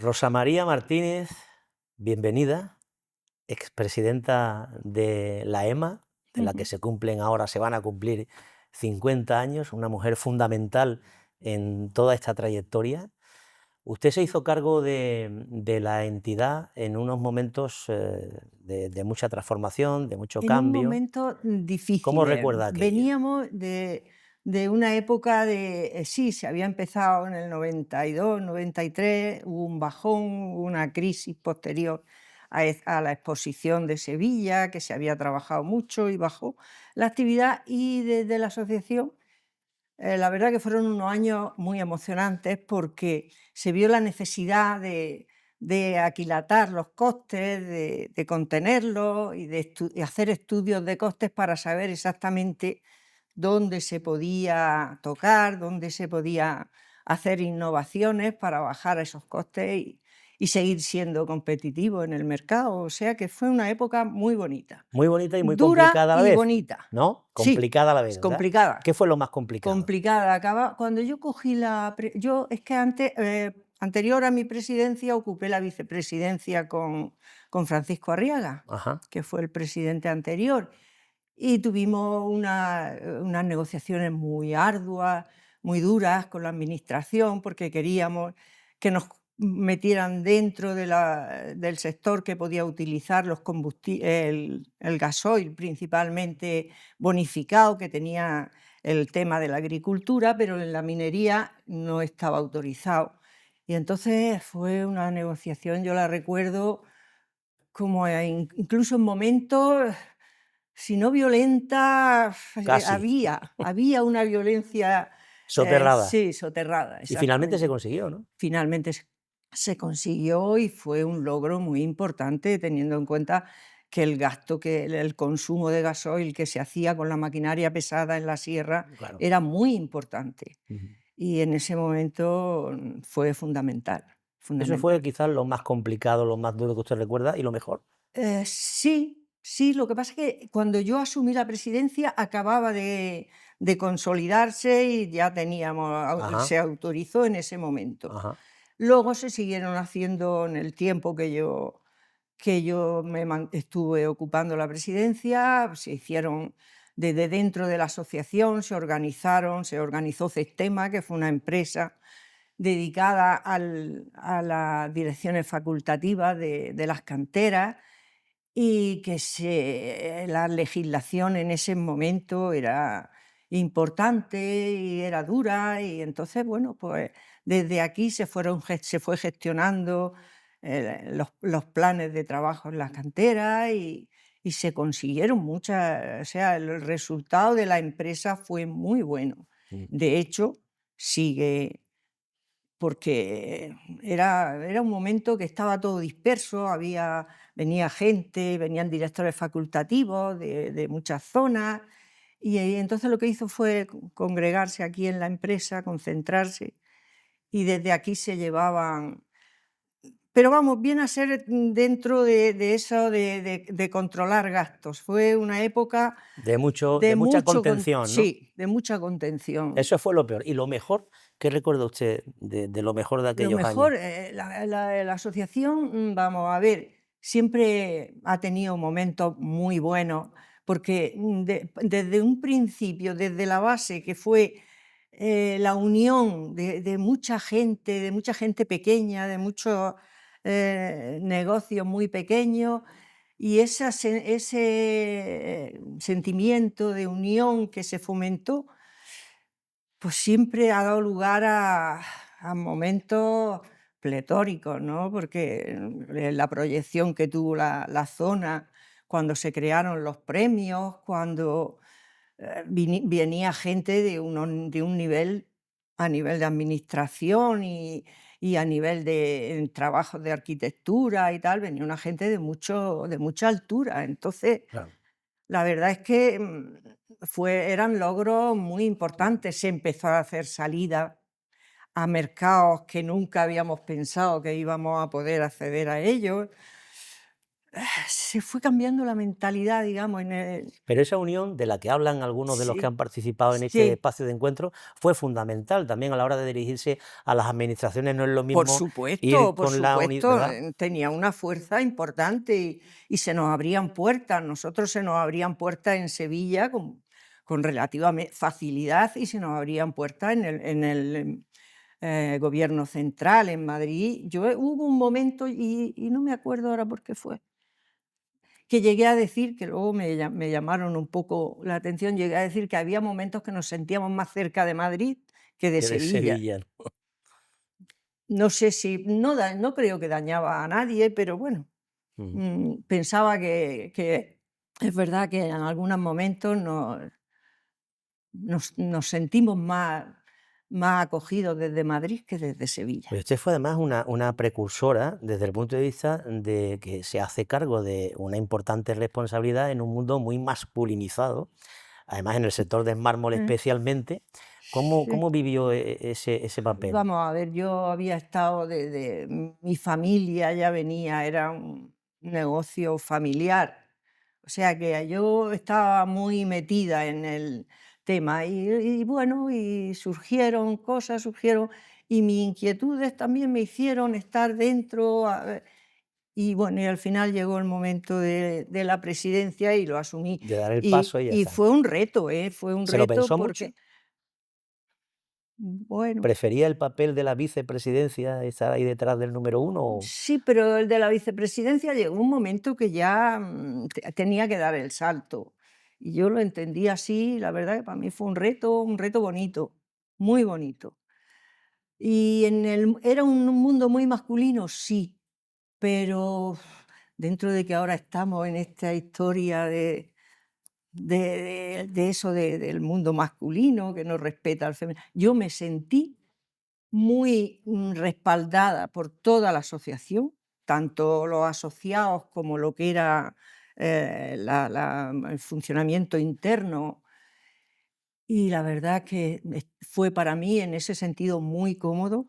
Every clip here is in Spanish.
Rosa María Martínez, bienvenida, expresidenta de la EMA, de la que Ujú. se van a cumplir 50 años, una mujer fundamental en toda esta trayectoria. Usted se hizo cargo de la entidad en unos momentos de mucha transformación, de mucho En un cambio. momento ¿Cómo difícil. recuerda aquello? Veníamos de una época sí, se había empezado en el 92, 93, hubo un bajón, hubo una crisis posterior a la exposición de Sevilla, que se había trabajado mucho y bajó la actividad, y desde la asociación, la verdad que fueron unos años muy emocionantes porque se vio la necesidad de aquilatar los costes, de contenerlos y de hacer estudios de costes para saber exactamente dónde se podía tocar, dónde se podía hacer innovaciones para bajar esos costes y seguir siendo competitivo en el mercado. O sea que fue una época muy bonita, Muy bonita y muy dura complicada a la y vez, bonita. ¿no? Sí, Complicada a la es vez, ¿verdad? complicada. ¿Qué fue lo más complicado? Complicada. Cuando yo cogí yo es que antes, anterior a mi presidencia, ocupé la vicepresidencia con Francisco Arriaga, Ajá. que fue el presidente anterior, y tuvimos unas negociaciones muy arduas, muy duras con la administración, porque queríamos que nos metieran dentro del sector que podía utilizar el gasoil, principalmente bonificado, que tenía el tema de la agricultura, pero en la minería no estaba autorizado. Y entonces fue una negociación, yo la recuerdo como incluso en momentos, si no violenta, Casi, había una violencia, soterrada. sí, soterrada, Y finalmente se exactamente. consiguió, ¿no? Finalmente se consiguió y fue un logro muy importante, teniendo en cuenta que el consumo de gasoil que se hacía con la maquinaria pesada en la sierra Claro. era muy importante. Ujú. Y en ese momento fue fundamental, Eso fue fundamental. quizás lo más complicado, lo más duro que usted recuerda y lo mejor. Sí, sí, lo que pasa es que cuando yo asumí la presidencia acababa de consolidarse y ya teníamos, Ajá, se autorizó en ese momento. ajá. Luego se siguieron haciendo en el tiempo que yo estuve ocupando la presidencia, se hicieron desde dentro de la asociación, se organizó CESTEMA, que fue una empresa dedicada a las direcciones facultativas de las canteras, y que la legislación en ese momento era importante y era dura, y entonces, bueno, pues desde aquí se fue gestionando los planes de trabajo en las canteras y se consiguieron muchas, o sea, el resultado de la empresa fue muy bueno. Mm. De hecho, sigue porque era un momento que estaba todo disperso, venía gente, venían directores facultativos de muchas zonas, y entonces lo que hizo fue congregarse aquí en la empresa, concentrarse, y desde aquí se llevaban. Pero vamos, viene a ser dentro de eso de controlar gastos. Fue una época De mucha sí, contención, ¿no? de mucha contención. Eso fue lo peor. ¿Y lo mejor? ¿Qué recuerda usted de lo mejor de Lo aquellos años? mejor, la asociación, vamos a ver, siempre ha tenido momentos muy buenos, porque desde un principio, desde la base, que fue la unión de mucha gente pequeña, de muchos negocios muy pequeños, y ese sentimiento de unión que se fomentó, pues siempre ha dado lugar a momentos pletóricos, ¿no? Porque la proyección que tuvo la zona cuando se crearon los premios, cuando venía gente de un nivel, a nivel de administración y a nivel de en trabajos de arquitectura y tal, venía una gente de mucha altura. Entonces, Claro. la verdad es que eran logros muy importantes. Se empezó a hacer salida a mercados que nunca habíamos pensado que íbamos a poder acceder a ellos. se fue cambiando la mentalidad, digamos, en el... Pero esa unión de la que hablan algunos de los que Sí, han participado en este sí, espacio de encuentro fue fundamental también a la hora de dirigirse a las administraciones. No es lo mismo ir por con la unidad, supuesto, ¿verdad? tenía una fuerza importante y se nos abrían puertas. Nosotros se nos abrían puertas en Sevilla con relativa facilidad y se nos abrían puertas en el gobierno central, en Madrid. Hubo un momento, y no me acuerdo ahora por qué fue, que llegué a decir, que luego me llamaron un poco la atención, llegué a decir que había momentos que nos sentíamos más cerca de Madrid que de Que de Sevilla. Sevilla, ¿no? No sé si, no creo que dañaba a nadie, pero bueno, Ujú. pensaba que es verdad que en algunos momentos nos sentimos más acogidos desde Madrid que desde Sevilla. Pero usted fue además una precursora desde el punto de vista de que se hace cargo de una importante responsabilidad en un mundo muy masculinizado, además en el sector del mármol Eh, especialmente. ¿Cómo, sí. cómo vivió ese papel? Vamos a ver, yo había estado mi familia ya venía, era un negocio familiar, o sea que yo estaba muy metida en el tema y bueno, y surgieron cosas, y mis inquietudes también me hicieron estar dentro, y bueno, y al final llegó el momento de la presidencia y lo asumí. De dar el Y, paso y ya y está. fue un reto, ¿eh? Fue un ¿Se lo reto pensó mucho? porque, bueno. ¿Prefería el papel de la vicepresidencia, estar ahí detrás del número uno? Sí, pero el de la vicepresidencia llegó un momento que ya tenía que dar el salto. Y yo lo entendí así, la verdad que para mí fue un reto bonito, muy bonito. Y era un mundo muy masculino, sí, pero dentro de que ahora estamos en esta historia de eso del mundo masculino que no respeta al femenino, yo me sentí muy respaldada por toda la asociación, tanto los asociados como lo que era el funcionamiento interno. Y la verdad que fue para mí en ese sentido muy cómodo.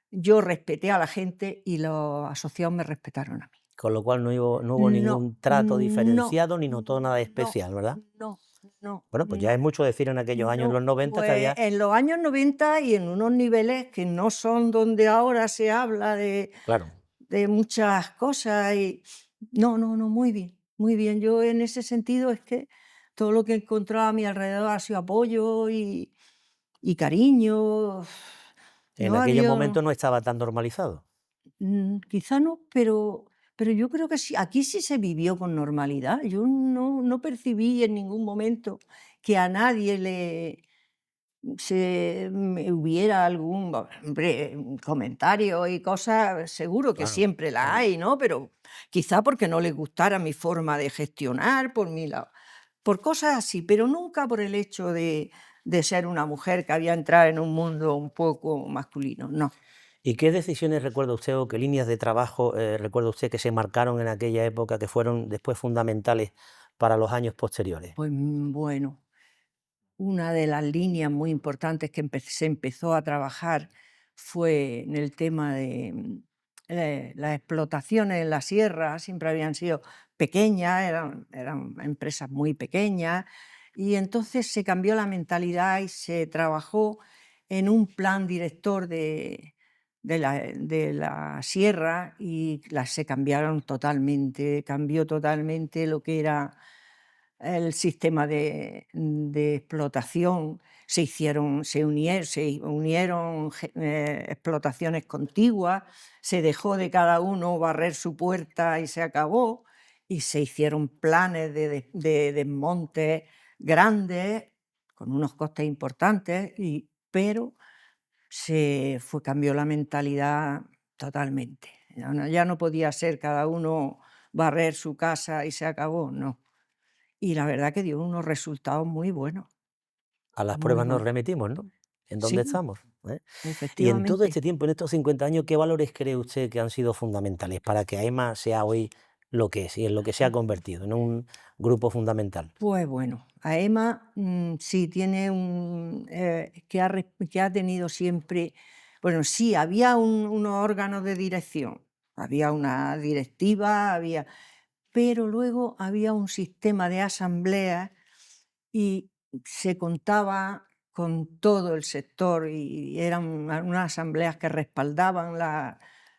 Yo respeté a la gente y los asociados me respetaron a mí. Con lo cual no hubo No, ningún trato no, diferenciado ni notó nada no, especial, ¿verdad? no, no, Bueno, pues ya no. es mucho decir en aquellos años, los No, 90 que pues había, en los años 90 y en unos niveles que no son donde ahora se habla claro, de muchas cosas y no, no, no, muy bien, muy bien. Yo en ese sentido es que todo lo que he encontrado a mi alrededor ha sido apoyo y cariño. en No ha aquellos habido, momentos no estaba tan normalizado. quizá no, pero yo creo que sí, aquí sí se vivió con normalidad. Yo no percibí en ningún momento que a nadie hubiera algún, hombre, comentario y cosas, seguro que Claro, siempre la claro. hay, ¿no? Pero quizá porque no les gustara mi forma de gestionar, por cosas así, pero nunca por el hecho de ser una mujer que había entrado en un mundo un poco masculino, no. ¿Y qué decisiones recuerda usted o qué líneas de trabajo recuerda usted que se marcaron en aquella época que fueron después fundamentales para los años posteriores? Pues bueno, una de las líneas muy importantes que se empezó a trabajar fue en el tema de las explotaciones en la sierra, siempre habían sido pequeñas, eran empresas muy pequeñas, y entonces se cambió la mentalidad y se trabajó en un plan director de la sierra y se cambiaron totalmente, cambió totalmente lo que era el sistema de explotación. Se unieron explotaciones contiguas, se dejó de cada uno barrer su puerta y se acabó, y se hicieron planes de desmonte grandes, con unos costes importantes, pero cambió la mentalidad totalmente. Ya no podía ser cada uno barrer su casa y se acabó, no. Y la verdad que dio unos resultados muy buenos, A las muy pruebas nos buenos. remitimos, ¿no? ¿En dónde Sí, estamos? ¿Eh? Y en todo efectivamente. este tiempo, en estos 50 años, ¿qué valores cree usted que han sido fundamentales para que AEMA sea hoy lo que es y en lo que se ha convertido, en un grupo fundamental? Pues bueno, AEMA, sí tiene que ha tenido siempre, bueno, sí, había unos órganos de dirección, había una directiva, pero luego había un sistema de asambleas y se contaba con todo el sector y eran unas asambleas que respaldaban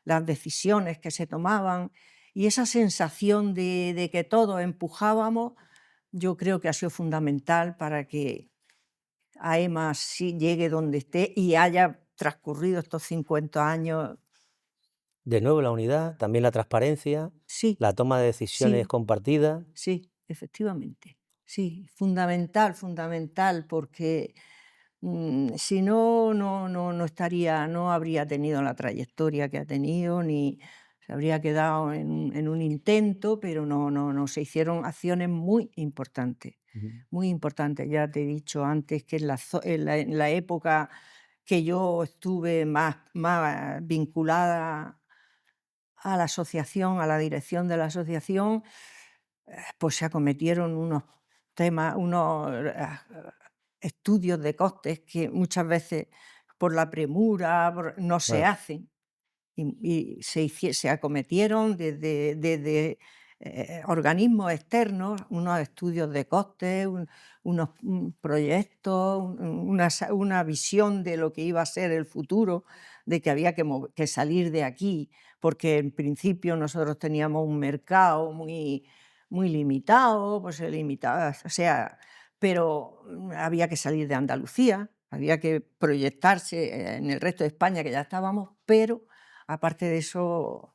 las decisiones que se tomaban, y esa sensación de que todos empujábamos, yo creo que ha sido fundamental para que AEMA sí llegue donde esté y haya transcurrido estos 50 años. De nuevo la unidad, también la transparencia, Sí, la toma de decisiones sí, compartida. sí, efectivamente. Sí, fundamental, fundamental, porque si no, no estaría, no habría tenido la trayectoria que ha tenido, ni se habría quedado en un intento, pero no, se hicieron acciones muy importantes, Ujú. muy importantes. Ya te he dicho antes que en la época que yo estuve más vinculada a la asociación, a la dirección de la asociación, pues se acometieron unos temas, unos estudios de costes que muchas veces por la premura no se Claro. hacen y se acometieron desde organismos externos unos estudios de costes, unos proyectos, una visión de lo que iba a ser el futuro, de que había que salir de aquí, porque en principio nosotros teníamos un mercado muy limitado, pues limitado, o sea, pero había que salir de Andalucía, había que proyectarse en el resto de España, que ya estábamos, pero aparte de eso,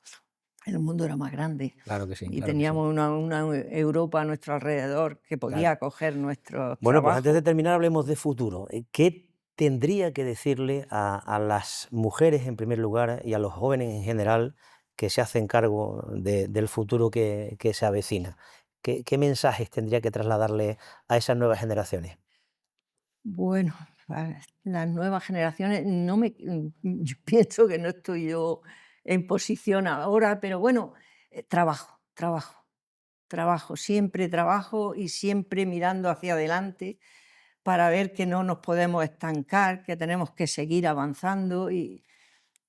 el mundo era más grande Claro que sí, y claro que sí. teníamos una Europa a nuestro alrededor que Claro. podía acoger nuestros Bueno, pues antes de trabajos. terminar hablemos de futuro. ¿Qué tendría que decirle a las mujeres en primer lugar y a los jóvenes en general que se hacen cargo del futuro que se avecina? ¿Qué mensajes tendría que trasladarle a esas nuevas generaciones? Bueno, las nuevas generaciones, yo pienso que no estoy yo en posición ahora, pero bueno, trabajo, trabajo, trabajo, siempre trabajo y siempre mirando hacia adelante para ver que no nos podemos estancar, que tenemos que seguir avanzando y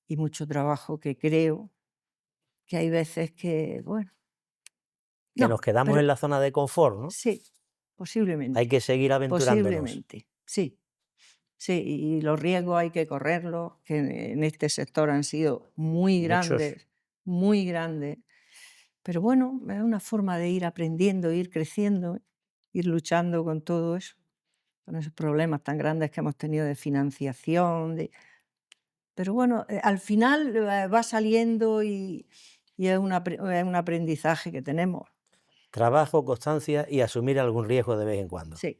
mucho trabajo que creo que hay veces que, bueno, Que nos no, quedamos pero en la zona de confort, ¿no? sí, Hay que posiblemente, seguir aventurándonos. posiblemente, sí. Sí, y los riesgos hay que correrlos, que en este sector han sido Muchos. muy grandes. Pero bueno, es una forma de ir aprendiendo, ir creciendo, ir luchando con todo eso, con esos problemas tan grandes que hemos tenido de financiación. Pero bueno, al final va saliendo y es un aprendizaje que tenemos. Trabajo, constancia y asumir algún riesgo de vez en cuando. Sí,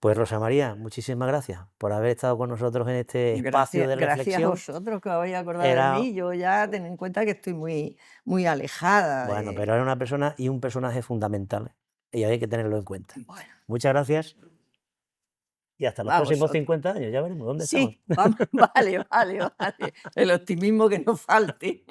Pues Rosa María, muchísimas gracias por haber estado con nosotros en este espacio de gracias a reflexión. vosotros que os habéis acordado de Era, mí. Yo ya ten en cuenta que estoy muy alejada bueno, pero era una persona y un personaje fundamental y hay que tenerlo en cuenta. bueno, Muchas gracias y hasta los a próximos vosotros. 50 años, ya veremos dónde estamos. Sí, vamos, vale, vale, vale. El optimismo que nos falte.